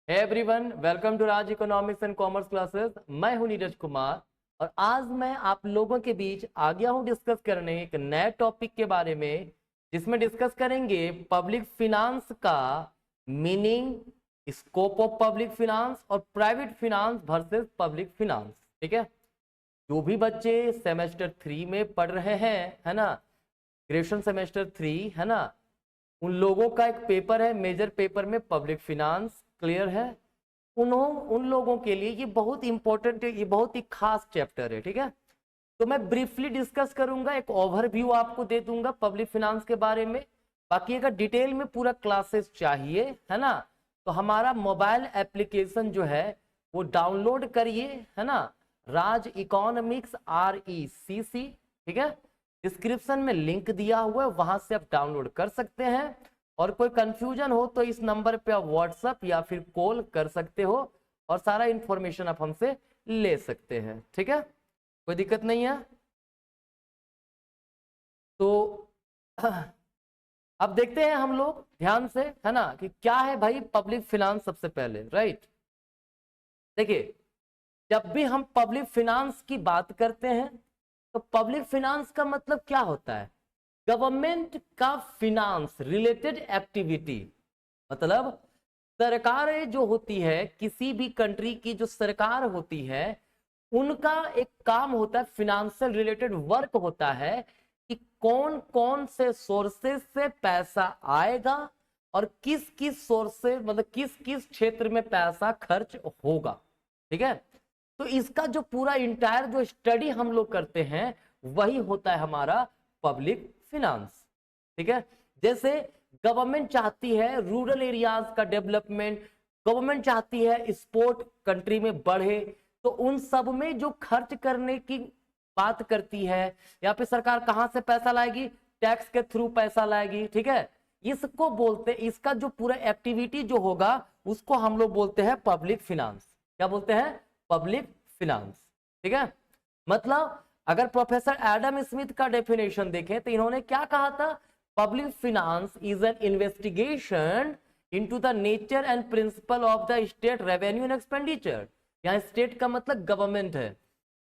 Everyone, welcome to Raj economics and commerce classes. मैं हूं नीरज कुमार और आज मैं आप लोगों के बीच आ गया हूं डिस्कस करने एक नए टॉपिक के बारे में, जिसमें डिस्कस करेंगे पब्लिक फिनांस का meaning, scope of public finance और private finance versus public finance. ठीक है, जो भी बच्चे सेमेस्टर 3 में पढ़ रहे हैं, है ना, ग्रेजुएशन सेमेस्टर 3, है ना, उन लोगों का एक पेपर है मेजर पेपर में पब्लिक फिनांस, क्लियर है। उन लोगों के लिए ये बहुत इंपॉर्टेंट है, ये बहुत ही खास चैप्टर है। ठीक है, तो मैं ब्रीफली डिस्कस करूंगा, एक ओवरव्यू आपको दे दूंगा पब्लिक फिनांस के बारे में। बाकी अगर डिटेल में पूरा क्लासेस चाहिए, है ना, तो हमारा मोबाइल एप्लीकेशन जो है वो डाउनलोड करिए, है ना, राज इकोनॉमिक्स RECC। ठीक है, डिस्क्रिप्शन में लिंक दिया हुआ है, वहां से आप डाउनलोड कर सकते हैं। और कोई कंफ्यूजन हो तो इस नंबर पे आप व्हाट्सएप या फिर कॉल कर सकते हो और सारा इंफॉर्मेशन आप हमसे ले सकते हैं। ठीक है, कोई दिक्कत नहीं है। तो अब देखते हैं हम लोग ध्यान से, है ना, कि क्या है भाई पब्लिक फिनांस। सबसे पहले राइट, देखिए, जब भी हम पब्लिक फिनांस की बात करते हैं तो पब्लिक फिनांस का मतलब क्या होता है? गवर्नमेंट का फिनांस रिलेटेड एक्टिविटी। मतलब सरकारें जो होती है, किसी भी कंट्री की जो सरकार होती है, उनका एक काम होता है, फिनेंशियल रिलेटेड वर्क होता है कि कौन कौन से सोर्सेस से पैसा आएगा और किस किस सोर्स से, मतलब किस किस क्षेत्र में पैसा खर्च होगा। ठीक है, तो इसका जो पूरा इंटायर जो स्टडी हम लोग करते हैं वही होता है हमारा पब्लिक फिनांस। ठीक है, जैसे गवर्नमेंट चाहती है रूरल एरियाज का डेवलपमेंट, गवर्नमेंट चाहती है स्पोर्ट कंट्री में बढ़े, तो उन सब में जो खर्च करने की बात करती है, या फिर सरकार कहां से पैसा लाएगी? टैक्स के थ्रू पैसा लाएगी। ठीक है, इसको बोलते, इसका जो पूरा एक्टिविटी जो होगा उसको हम लोग बोलते हैं पब्लिक फिनांस। क्या बोलते हैं? Public finance. ठीक है, मतलब अगर प्रोफेसर एडम स्मिथ का डेफिनेशन देखें तो इन्होंने क्या कहा था? Public finance is an investigation into the nature and principle of the state revenue and expenditure. यहां स्टेट का मतलब गवर्नमेंट है,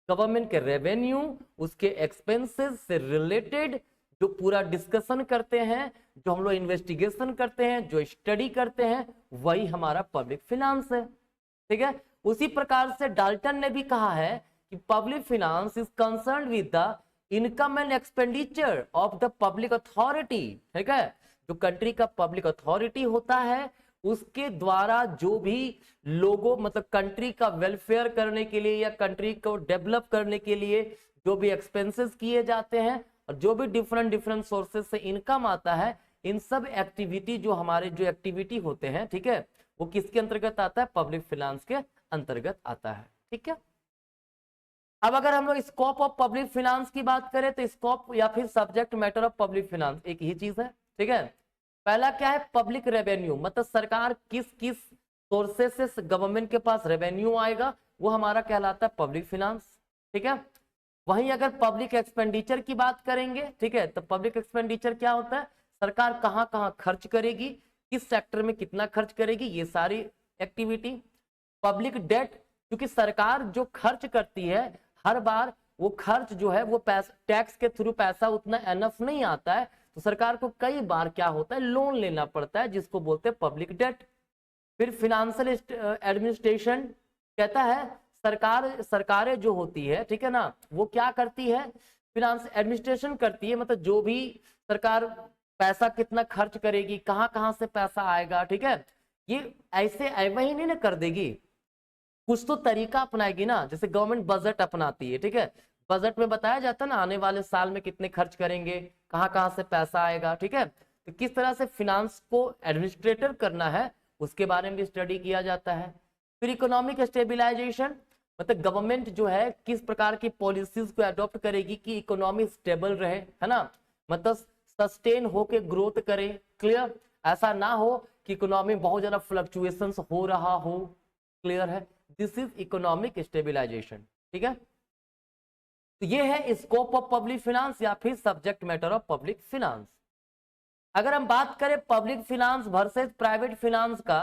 गवर्नमेंट के रेवेन्यू, उसके एक्सपेंसेस से रिलेटेड जो पूरा डिस्कशन करते हैं, जो हम लोग इन्वेस्टिगेशन करते हैं, जो स्टडी करते हैं, वही हमारा पब्लिक फिनांस है। ठीक है, उसी प्रकार से डाल्टन ने भी कहा है कि public finance is concern with the income and expenditure of the public authority. ठीक है, जो कंट्री का पब्लिक अथॉरिटी होता है उसके द्वारा जो भी लोगों, मतलब कंट्री का वेलफेयर करने के लिए या कंट्री को डेवलप करने के लिए जो भी एक्सपेंसेस किए जाते हैं और जो भी डिफरेंट डिफरेंट सोर्सेज से इनकम आता है, इन सब एक्टिविटी जो हमारे जो एक्टिविटी होते हैं, ठीक है, वो किसके अंतर्गत आता है? पब्लिक फिनांस के अंतर्गत आता है। ठीक है, अब अगर हम लोग स्कोप ऑफ पब्लिक फिनांस की बात करें तो स्कोप या फिर subject matter of public finance एक ही चीज है। ठीक है, पहला क्या है? पब्लिक रेवेन्यू, मतलब सरकार किस किस सोर्सेस से गवर्नमेंट के पास रेवेन्यू आएगा, वो हमारा कहलाता है पब्लिक फिनांस। ठीक है, वहीं अगर पब्लिक एक्सपेंडिचर की बात करेंगे, ठीक है, तो पब्लिक एक्सपेंडिचर क्या होता है? सरकार कहां कहां खर्च करेगी, किस सेक्टर में कितना खर्च करेगी, ये सारी एक्टिविटी। पब्लिक डेट, क्योंकि सरकार जो खर्च करती है हर बार, वो खर्च जो है वो पैसा, टैक्स के थ्रू पैसा उतना एनफ नहीं आता है, तो सरकार को कई बार क्या होता है? लोन लेना पड़ता है, जिसको बोलते हैं पब्लिक डेट। फिर फिनेंशियल एडमिनिस्ट्रेशन कहता है सरकारें जो होती है, ठीक है ना, वो क्या करती है? फिनांस एडमिनिस्ट्रेशन करती है, मतलब जो भी सरकार पैसा कितना खर्च करेगी, कहां कहां से पैसा आएगा, ठीक है, ये ऐसे वही नहीं ना कर देगी, कुछ तो तरीका अपनाएगी ना। जैसे गवर्नमेंट बजट अपनाती है, ठीक है, बजट में बताया जाता है ना आने वाले साल में कितने खर्च करेंगे, कहां कहां से पैसा आएगा। ठीक है, तो किस तरह से फिनांस को एडमिनिस्ट्रेटर करना है उसके बारे में भी स्टडी किया जाता है। फिर इकोनॉमिक स्टेबिलाईजेशन, मतलब गवर्नमेंट जो है किस प्रकार की पॉलिसीज को अडॉप्ट करेगी कि इकोनॉमी स्टेबल रहे, है ना, मतलब सस्टेन होके ग्रोथ करे। क्लियर, ऐसा ना हो कि इकोनॉमी में बहुत ज्यादा फ्लक्चुएशंस हो रहा हो। क्लियर है, दिस इज इकोनॉमिक स्टेबिलाईजेशन। ठीक है, तो ये है स्कोप ऑफ पब्लिक फिनांस या फिर subject matter of public finance. अगर हम बात करें public finance versus private finance का,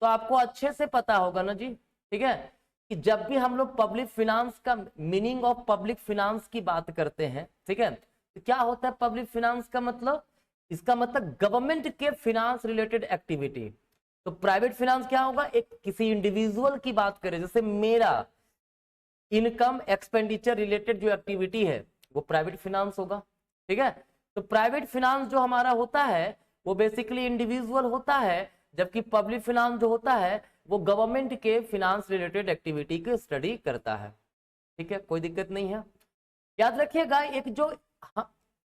तो आपको अच्छे से पता होगा ना जी, ठीक है, कि जब भी हम लोग पब्लिक फिनांस का मीनिंग ऑफ पब्लिक फिनांस की बात करते हैं, ठीक है, तो क्या होता है पब्लिक फिनांस का मतलब, इसका मतलब गवर्नमेंट के फिनांस रिलेटेड एक्टिविटी। तो प्राइवेट फिनांस क्या होगा, एक किसी इंडिविजुअल की बात करें, जैसे मेरा इनकम एक्सपेंडिचर रिलेटेड जो एक्टिविटी है वो प्राइवेट फिनांस होगा, ठीक है। तो प्राइवेट फिनांस जो हमारा होता है वो बेसिकली इंडिविजुअल होता है, जबकि पब्लिक फिनांस जो होता है वो गवर्नमेंट के फिनांस रिलेटेड एक्टिविटी की स्टडी करता है, ठीक है, कोई दिक्कत नहीं है। याद रखिएगा एक जो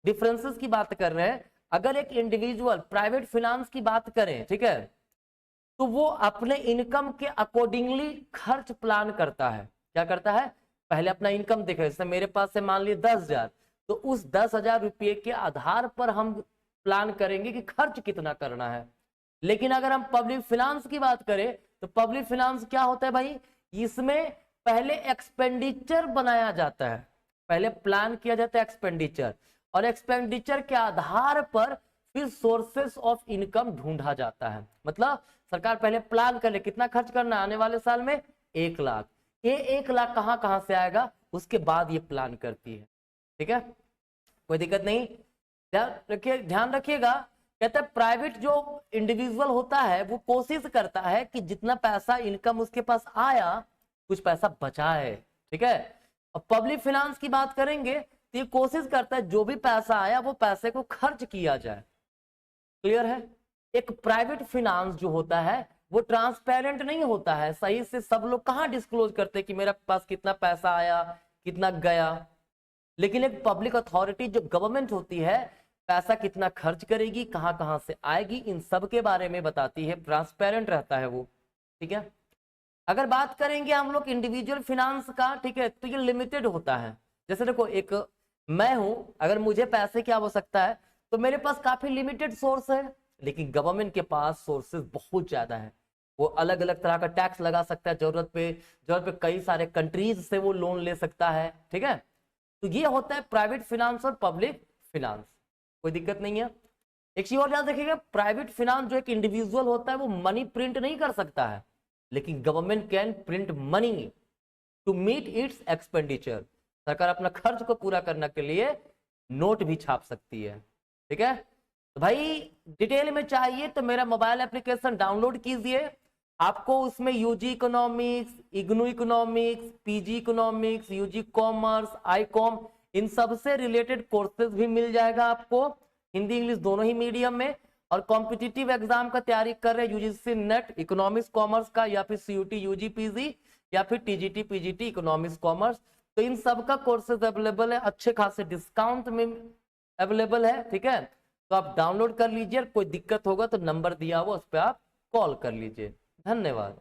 डिफरेंसेस की बात कर रहे हैं, अगर एक इंडिविजुअल प्राइवेट फिनांस की बात करें, ठीक है, तो वो अपने इनकम के अकॉर्डिंगली खर्च प्लान करता है। क्या करता है, पहले अपना इनकम देखे, जैसे मेरे पास से मान लीजिए 10,000, तो उस 10,000 रुपये के आधार पर हम प्लान करेंगे कि खर्च कितना करना है। लेकिन अगर हम पब्लिक फिनांस की बात करें तो पब्लिक फिनांस क्या होता है भाई, इसमें पहले एक्सपेंडिचर बनाया जाता है, पहले प्लान किया जाता है एक्सपेंडिचर, और एक्सपेंडिचर के आधार पर फिर सोर्सेस ऑफ इनकम ढूंढा जाता है। मतलब सरकार पहले प्लान कर ले कितना खर्च करना है आने वाले साल में, 1,00,000, ये 1,00,000 कहां से आएगा, उसके बाद ये प्लान करती है, ठीक है, कोई दिक्कत नहीं। ध्यान रखिएगा, कहते हैं प्राइवेट जो इंडिविजुअल होता है वो कोशिश करता है कि जितना पैसा इनकम उसके पास आया कुछ पैसा बचा है, ठीक है। और पब्लिक फिनांस की बात करेंगे तो ये कोशिश करता है जो भी पैसा आया वो पैसे को खर्च किया जाए, क्लियर है। एक प्राइवेट फिनांस जो होता है वो ट्रांसपेरेंट नहीं होता है, सही से सब लोग कहाँ डिस्क्लोज करते हैं कि मेरे पास कितना पैसा आया कितना गया। लेकिन एक पब्लिक अथॉरिटी जो गवर्नमेंट होती है पैसा कितना खर्च करेगी कहां से आएगी इन सब के बारे में बताती है, ट्रांसपेरेंट रहता है वो, ठीक है। अगर बात करेंगे हम लोग इंडिविजुअल फिनांस का, ठीक है, तो ये लिमिटेड होता है। जैसे देखो एक मैं हूं, अगर मुझे पैसे की आवश्यकता है तो मेरे पास काफी लिमिटेड सोर्स है, लेकिन गवर्नमेंट के पास सोर्सेज बहुत ज्यादा है, वो अलग अलग तरह का टैक्स लगा सकता है, जरूरत पे कई सारे कंट्रीज से वो लोन ले सकता है, ठीक है। तो ये होता है प्राइवेट फिनांस और पब्लिक फिनांस, कोई दिक्कत नहीं है। एक चीज और याद रखिएगा, प्राइवेट फिनांस जो एक इंडिविजुअल होता है वो मनी प्रिंट नहीं कर सकता है, लेकिन government can print money to meet its expenditure. सरकार अपना खर्च को पूरा करने के लिए नोट भी छाप सकती है, ठीक है। तो भाई डिटेल में चाहिए तो मेरा मोबाइल एप्लीकेशन डाउनलोड कीजिए, आपको उसमें UG economics, IGNOU economics, PG economics, UG commerce, ICom, इन सब से रिलेटेड कोर्सेज भी मिल जाएगा आपको, हिंदी इंग्लिश दोनों ही मीडियम में। और कॉम्पिटिटिव एग्जाम का तैयारी कर रहे हैं यूजीसी नेट इकोनॉमिक्स कॉमर्स का, या फिर सीयूटी यूजी पीजी, या फिर टीजीटी पीजीटी इकोनॉमिक्स कॉमर्स, तो इन सब का कोर्सेज अवेलेबल है, अच्छे खासे डिस्काउंट में अवेलेबल है, ठीक है। तो आप डाउनलोड कर लीजिए, कोई दिक्कत होगा तो नंबर दिया हुआ उस पर आप कॉल कर लीजिए। धन्यवाद।